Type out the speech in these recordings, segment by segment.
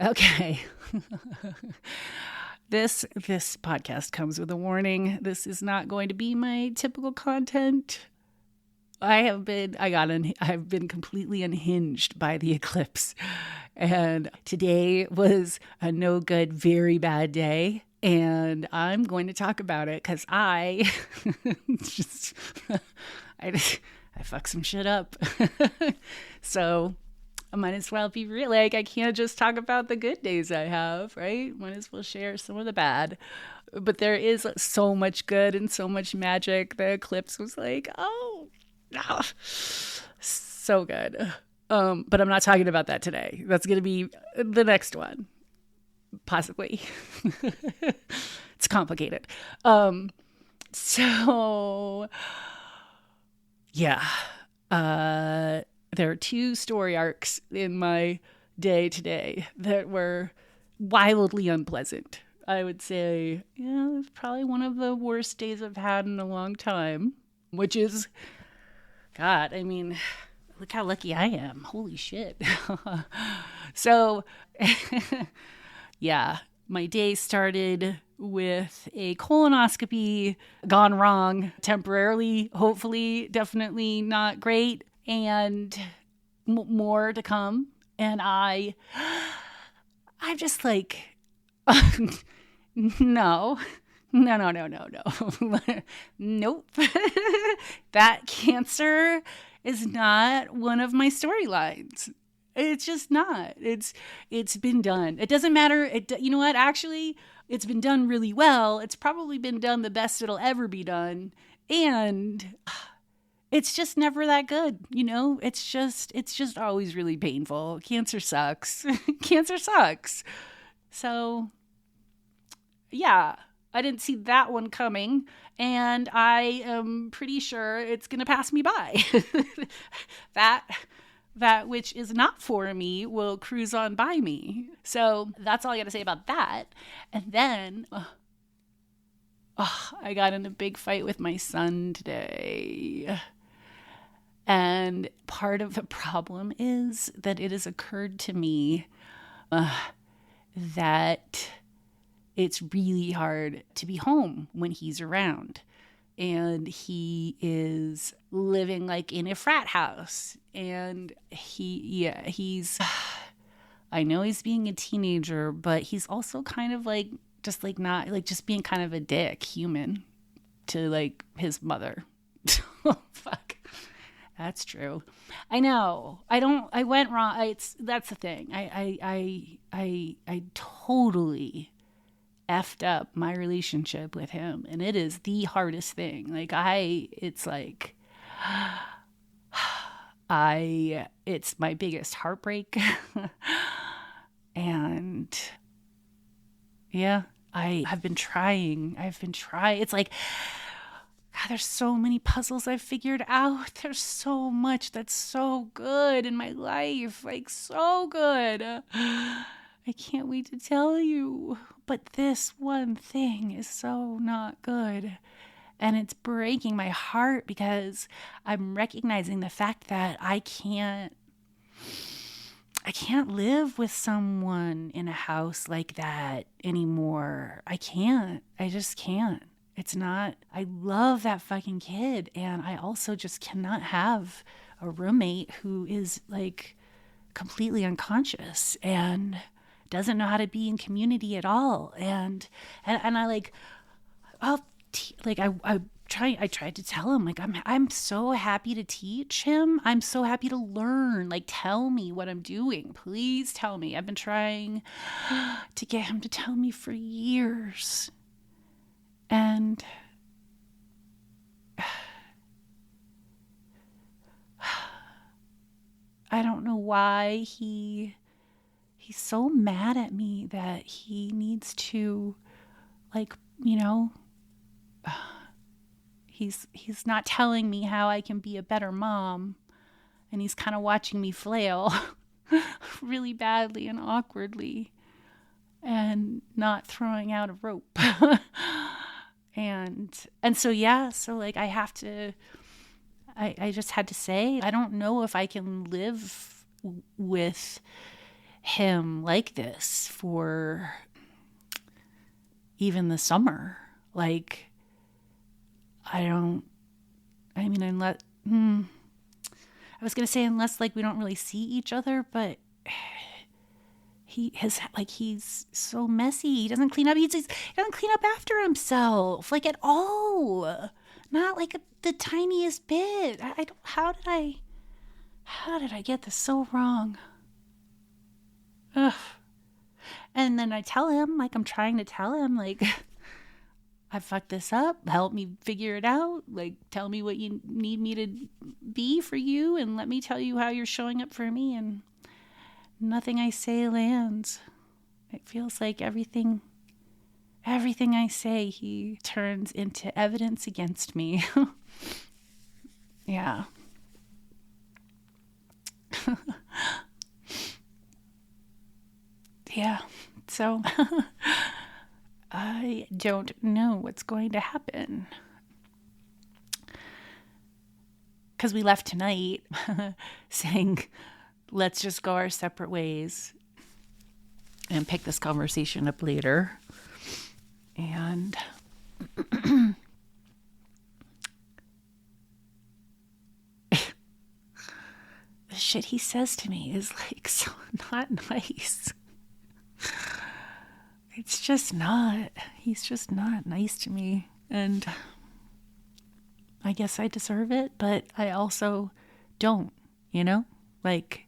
Okay. This podcast comes with a warning. This is not going to be my typical content. I've been completely unhinged by the eclipse. And today was a no good, very bad day. And I'm going to talk about it because I fuck some shit up. So I might as well be real. Like, I can't just talk about the good days I have, right? Might as well share some of the bad. But there is so much good and so much magic. The eclipse was like, oh, so good. But I'm not talking about that today. That's going to be the next one, possibly. It's complicated. So, yeah. There are two story arcs in my day today that were wildly unpleasant. I would say, yeah, it's probably one of the worst days I've had in a long time, which is, God, I mean, look how lucky I am. Holy shit. So, yeah, my day started with a colonoscopy gone wrong temporarily, hopefully, definitely not great. And more to come. And I'm just like, no. Nope. That cancer is not one of my storylines. It's just not. It's been done. It doesn't matter. You know what? Actually, it's been done really well. It's probably been done the best it'll ever be done. And it's just never that good, you know? It's just always really painful. Cancer sucks. Cancer sucks. So, yeah, I didn't see that one coming, and I am pretty sure it's going to pass me by. That which is not for me will cruise on by me. So that's all I got to say about that. And then I got in a big fight with my son today. And part of the problem is that it has occurred to me that it's really hard to be home when he's around. And he is living like in a frat house. And he's, I know he's being a teenager, but he's also kind of like, just like not, like just being kind of a dick human to like his mother. Oh, fuck. That's true. I know. I went wrong. That's the thing. I totally effed up my relationship with him, and it is the hardest thing. It's my biggest heartbreak. And yeah, I've been trying. It's like, God, there's so many puzzles I've figured out. There's so much that's so good in my life. Like, so good. I can't wait to tell you. But this one thing is so not good. And it's breaking my heart because I'm recognizing the fact that I can't live with someone in a house like that anymore. I just can't. It's not, I love that fucking kid. And I also just cannot have a roommate who is like completely unconscious and doesn't know how to be in community at all. And I like, I tried to tell him, like, I'm so happy to teach him. I'm so happy to learn. Like, tell me what I'm doing. Please tell me. I've been trying to get him to tell me for years. And I don't know why he's so mad at me that he needs to, like, you know, he's not telling me how I can be a better mom, and he's kind of watching me flail really badly and awkwardly and not throwing out a rope. And so, yeah, so like I just had to say, I don't know if I can live with him like this for even the summer. Like, I mean, unless, I was going to say unless like we don't really see each other, but he's so messy. He doesn't clean up. He doesn't clean up after himself, like at all. Not like the tiniest bit. I don't, how did I get this so wrong? Ugh. And then I tell him, like, I'm trying to tell him, like, I fucked this up. Help me figure it out. Like, tell me what you need me to be for you, and let me tell you how you're showing up for me. And nothing I say lands. It feels like everything I say, he turns into evidence against me. Yeah. Yeah. So I don't know what's going to happen. Because we left tonight saying, let's just go our separate ways and pick this conversation up later. And the shit he says to me is like so not nice. It's just not. He's just not nice to me. And I guess I deserve it, but I also don't, you know? Like,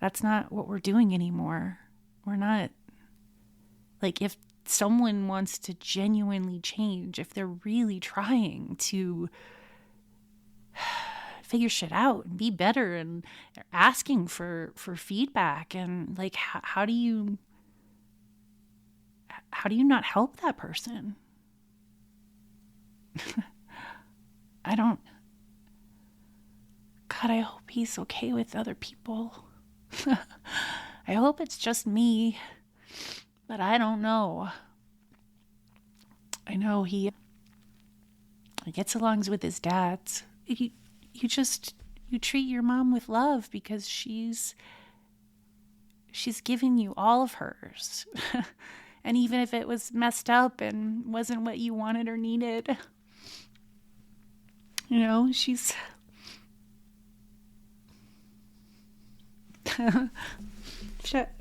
that's not what we're doing anymore. We're not, like, if someone wants to genuinely change, if they're really trying to figure shit out and be better, and they're asking for feedback, and like, how do you not help that person? God, I hope he's okay with other people. I hope it's just me, but I don't know. I know he gets along with his dads. You treat your mom with love because she's giving you all of hers. And even if it was messed up and wasn't what you wanted or needed, you know, she's... Shut.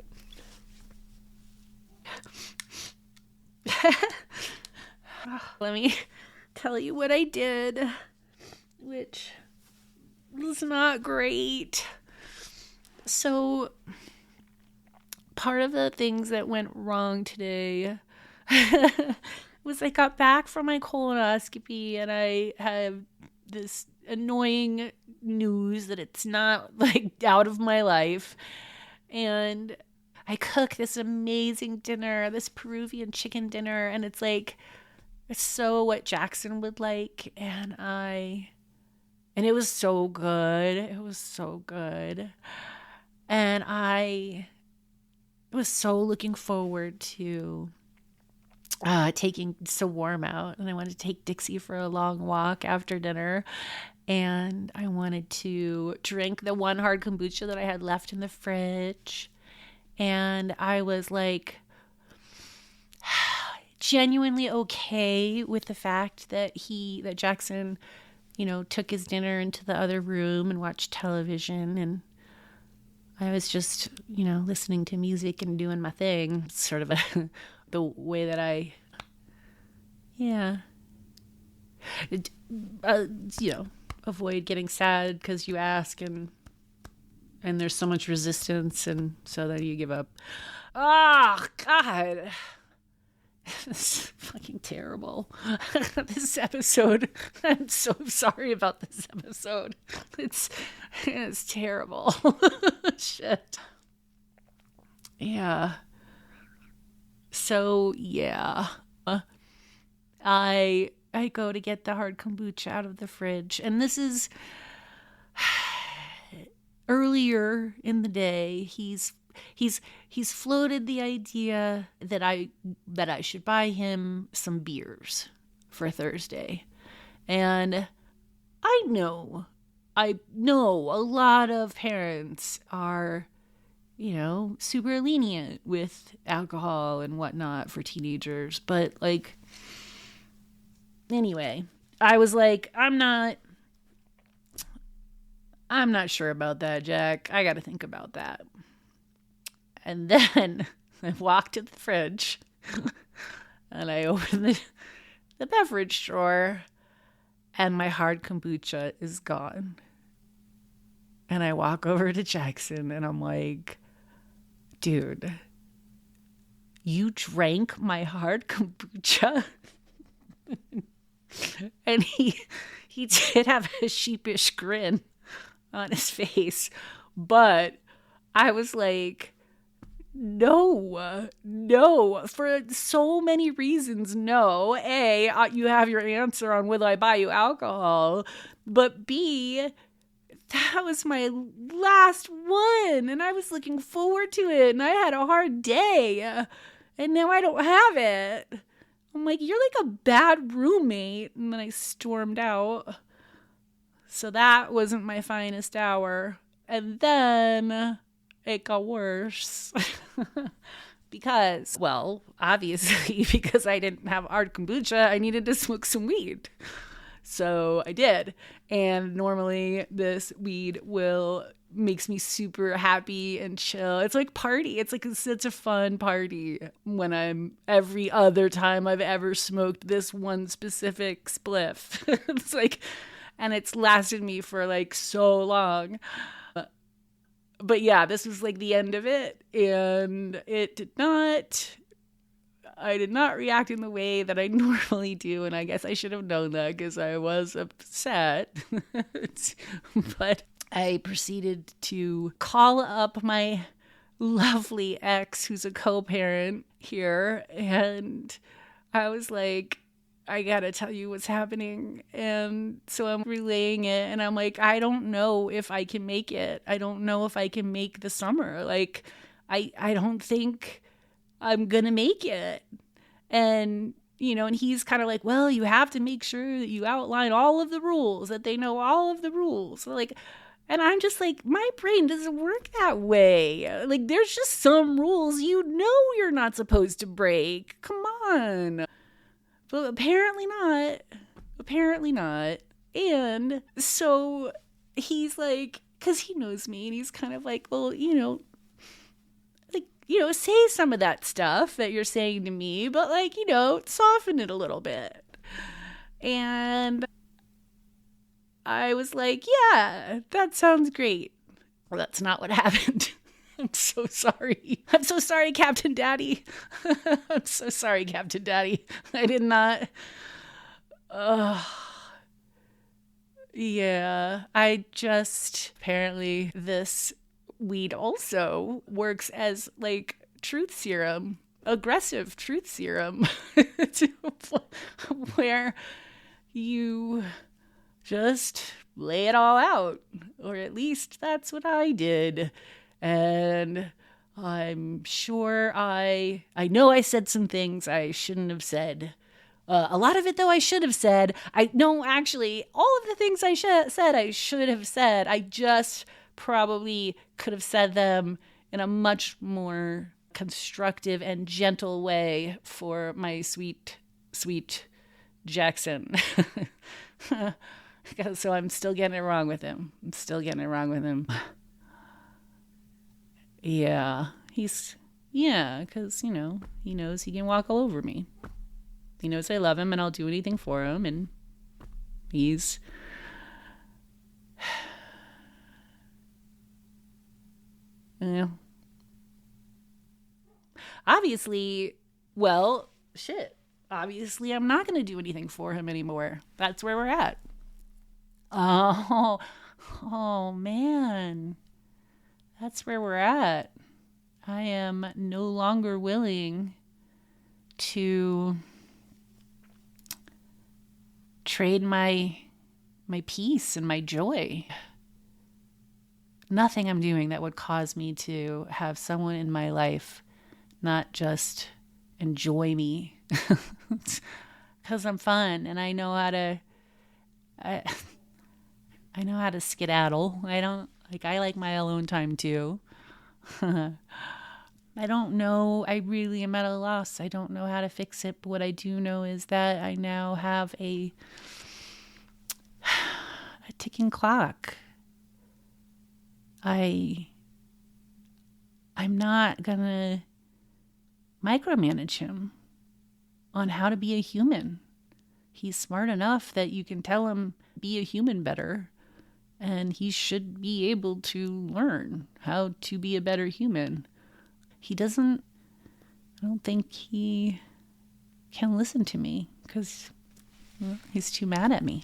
Let me tell you what I did, which was not great. So, part of the things that went wrong today was I got back from my colonoscopy and I have this annoying news that it's not like out of my life. And I cook this amazing dinner, this Peruvian chicken dinner, and it's like, it's so what Jackson would like. And it was so good. It was so good. And I was so looking forward to taking Sawarm out, and I wanted to take Dixie for a long walk after dinner, and I wanted to drink the one hard kombucha that I had left in the fridge, and I was like genuinely okay with the fact that Jackson, you know, took his dinner into the other room and watched television, and I was just, you know, listening to music and doing my thing. Sort of the way that I, you know, avoid getting sad because you ask and there's so much resistance, and so then you give up. Oh, God. This is fucking terrible. This episode, I'm so sorry about this episode. It's terrible. Shit. Yeah. So, yeah. I go to get the hard kombucha out of the fridge, and this is earlier in the day. He's floated the idea that I should buy him some beers for Thursday. And I know a lot of parents are, super lenient with alcohol and whatnot for teenagers. But like, anyway, I was like, I'm not sure about that, Jack. I got to think about that. And then I walked to the fridge and I opened the beverage drawer, and my hard kombucha is gone. And I walk over to Jackson and I'm like, dude, you drank my hard kombucha? And he did have a sheepish grin on his face, but I was like, no, for so many reasons. No, A, you have your answer on whether I buy you alcohol, but B, that was my last one, and I was looking forward to it, and I had a hard day, and now I don't have it. I'm like, you're like a bad roommate. And then I stormed out. So that wasn't my finest hour. And then it got worse. Because, well, obviously, because I didn't have hard kombucha, I needed to smoke some weed. So I did. And normally this weed makes me super happy and chill. It's like party. It's like such a fun party when every other time I've ever smoked this one specific spliff. It's like, and it's lasted me for like so long. But yeah, this was like the end of it. And I did not react in the way that I normally do, and I guess I should have known that because I was upset. But I proceeded to call up my lovely ex, who's a co-parent here, and I was like, I gotta tell you what's happening. And so I'm relaying it, and I'm like, I don't know if I can make it. I don't know if I can make the summer. Like, I don't think I'm gonna make it. And, and he's kind of like, well, you have to make sure that you outline all of the rules, that they know all of the rules. So like, and I'm just like, my brain doesn't work that way. Like, there's just some rules you're not supposed to break. Come on. But apparently not. And so he's like, because he knows me, and he's kind of like, well, say some of that stuff that you're saying to me, but like, soften it a little bit. And I was like, yeah, that sounds great. Well, that's not what happened. I'm so sorry. I'm so sorry, Captain Daddy. I'm so sorry, Captain Daddy. I did not. Yeah, apparently this weed also works as like truth serum, aggressive truth serum, where you just lay it all out, or at least that's what I did. And I'm sure I know I said some things I shouldn't have said. A lot of it, though, I should have said. Actually, all of the things I said I should have said. I just probably could have said them in a much more constructive and gentle way for my sweet, sweet Jackson. So I'm still getting it wrong with him. Yeah, because, he knows he can walk all over me. He knows I love him and I'll do anything for him, and he's... Obviously, obviously I'm not going to do anything for him anymore. That's where we're at. Oh man. That's where we're at. I am no longer willing to trade my peace and my joy. Nothing I'm doing that would cause me to have someone in my life not just enjoy me. Because I'm fun and I know how to skedaddle. I like my alone time too. I don't know. I really am at a loss. I don't know how to fix it. But what I do know is that I now have a ticking clock. I'm not gonna micromanage him on how to be a human. He's smart enough that you can tell him be a human better, and he should be able to learn how to be a better human. I don't think he can listen to me because he's too mad at me.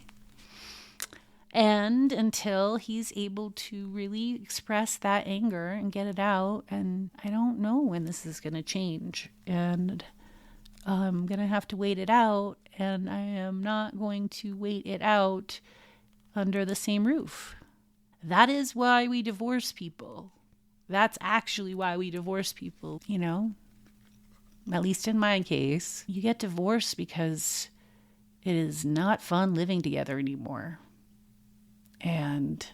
And until he's able to really express that anger and get it out, and I don't know when this is going to change, and I'm going to have to wait it out, and I am not going to wait it out under the same roof. That is why we divorce people. That's actually why we divorce people, you know? At least in my case, you get divorced because it is not fun living together anymore. And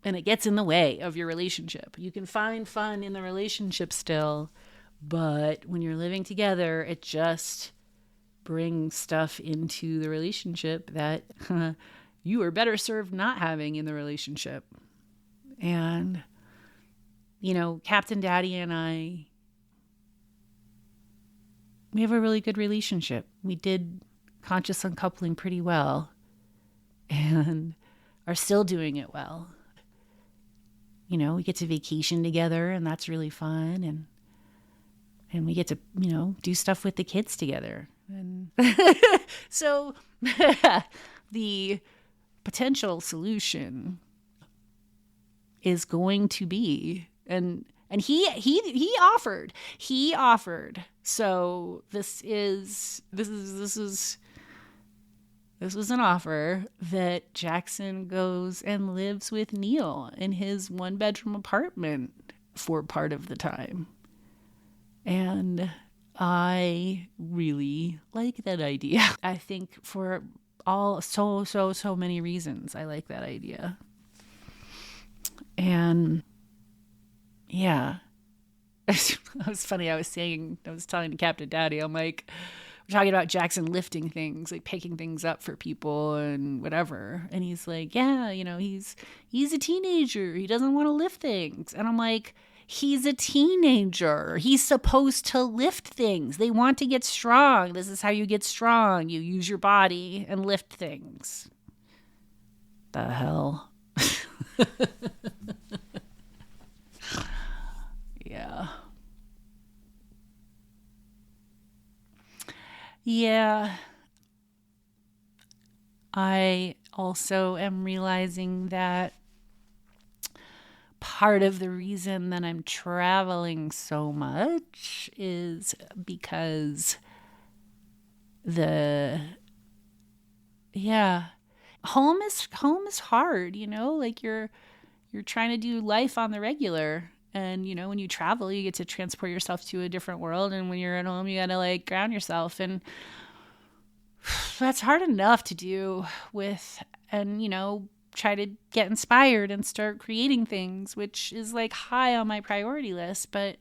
it gets in the way of your relationship. You can find fun in the relationship still, but when you're living together, it just brings stuff into the relationship that you are better served not having in the relationship. And, you know, Captain Daddy and I, we have a really good relationship. We did conscious uncoupling pretty well and are still doing it well. You know, we get to vacation together, and that's really fun. And we get to, you know, do stuff with the kids together. And so the potential solution is going to be, and he offered. So this was an offer that Jackson goes and lives with Neil in his 1-bedroom apartment for part of the time. And I really like that idea. I think for so many reasons, I like that idea. And yeah, it was funny. I was telling Captain Daddy, I'm like, we're talking about Jackson lifting things, like picking things up for people and whatever. And he's like, yeah, you know, he's a teenager. He doesn't want to lift things. And I'm like, he's a teenager. He's supposed to lift things. They want to get strong. This is how you get strong. You use your body and lift things. The hell? Yeah. Yeah. I also am realizing that part of the reason that I'm traveling so much is because home is hard, you know, like you're trying to do life on the regular. And, you know, when you travel, you get to transport yourself to a different world. And when you're at home, you got to like ground yourself. And that's hard enough to do with, and, you know, try to get inspired and start creating things, which is like high on my priority list. But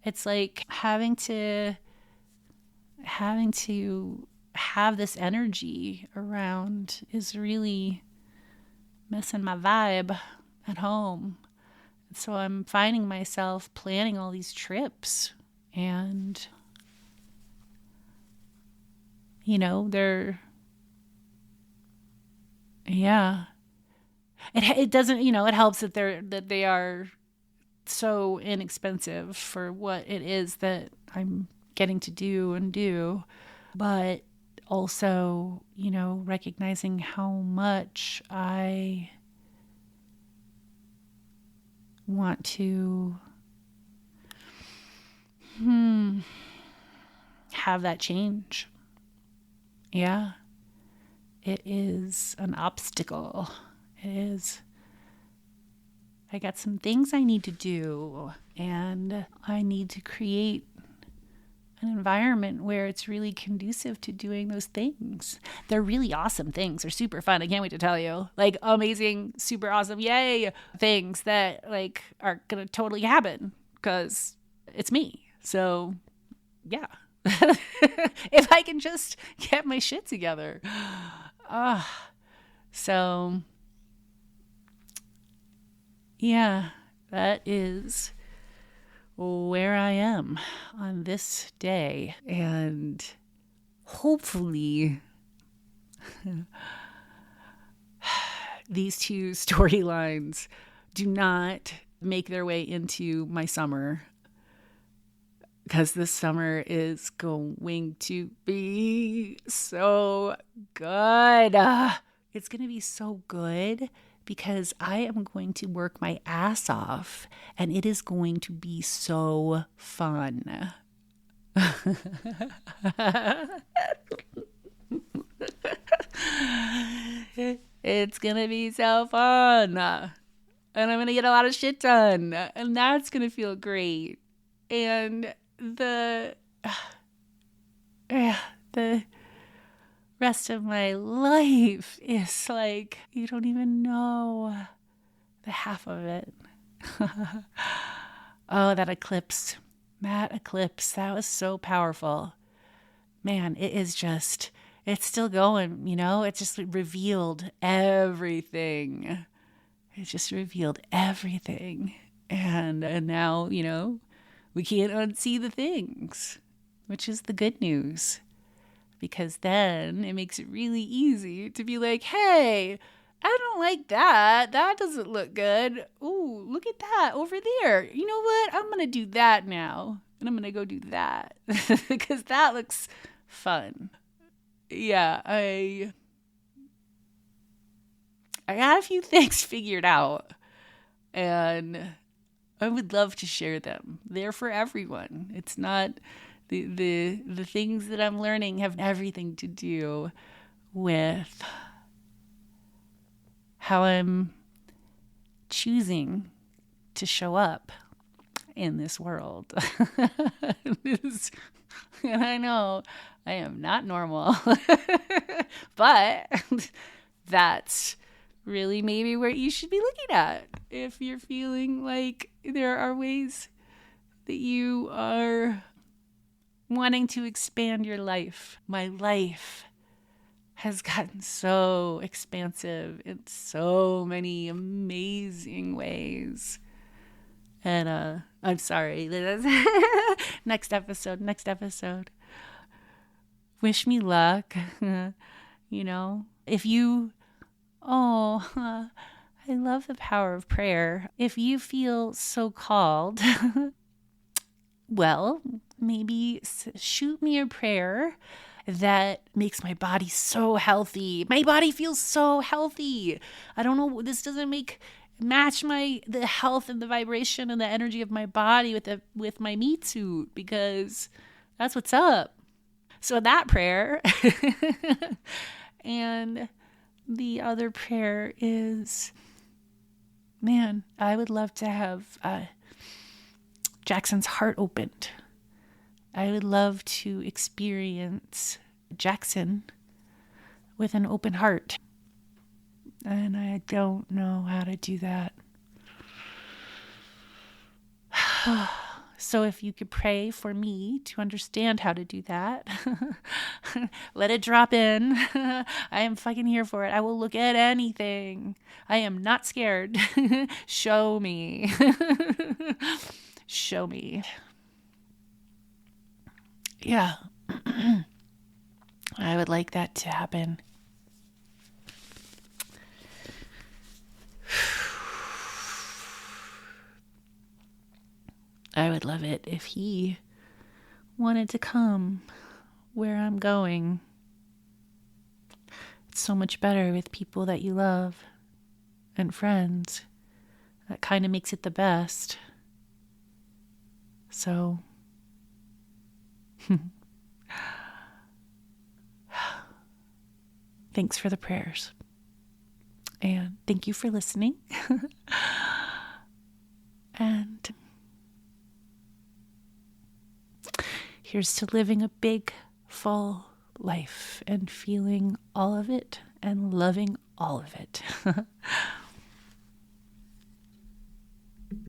it's like having to have this energy around is really messing my vibe at home. So I'm finding myself planning all these trips, and, you know, it doesn't, you know, it helps that they are so inexpensive for what it is that I'm getting to do, but also, you know, recognizing how much I want to have that change. Yeah. It is an obstacle. It is. I got some things I need to do, and I need to create an environment where it's really conducive to doing those things. They're really awesome things. They're super fun. I can't wait to tell you. Like amazing, super awesome, yay things that like are going to totally happen because it's me. So yeah. If I can just get my shit together. So yeah, that is where I am on this day. And hopefully these two storylines do not make their way into my summer, because this summer is going to be so good. It's going to be so good because I am going to work my ass off and it is going to be so fun. It's going to be so fun. And I'm going to get a lot of shit done. And that's going to feel great. And the rest of my life is like, you don't even know the half of it. Oh, that eclipse, that was so powerful. Man, it is just, it's still going, you know, it just revealed everything. It just revealed everything. And now, you know, we can't unsee the things, which is the good news. Because then it makes it really easy to be like, hey, I don't like that. That doesn't look good. Ooh, look at that over there. You know what? I'm going to do that now. And I'm going to go do that. Because that looks fun. Yeah, I got a few things figured out. And I would love to share them. They're for everyone. It's not the things that I'm learning have everything to do with how I'm choosing to show up in this world. And I know I am not normal, but that's really maybe where you should be looking at if you're feeling like there are ways that you are wanting to expand your life. My life has gotten so expansive in so many amazing ways. And I'm sorry. Next episode. Wish me luck. You know, if you, I love the power of prayer. If you feel so called, well, maybe shoot me a prayer that makes my body so healthy. My body feels so healthy. I don't know, this doesn't match the health and the vibration and the energy of my body with my meat suit, because that's what's up. So that prayer. And the other prayer is, man, I would love to have Jackson's heart opened. I would love to experience Jackson with an open heart. And I don't know how to do that. So if you could pray for me to understand how to do that, let it drop in. I am fucking here for it. I will look at anything. I am not scared. Show me. Show me. Yeah. I would like that to happen. I would love it if he wanted to come where I'm going. It's so much better with people that you love and friends. That kind of makes it the best. So, thanks for the prayers. And thank you for listening. And Here's to living a big, full life and feeling all of it and loving all of it.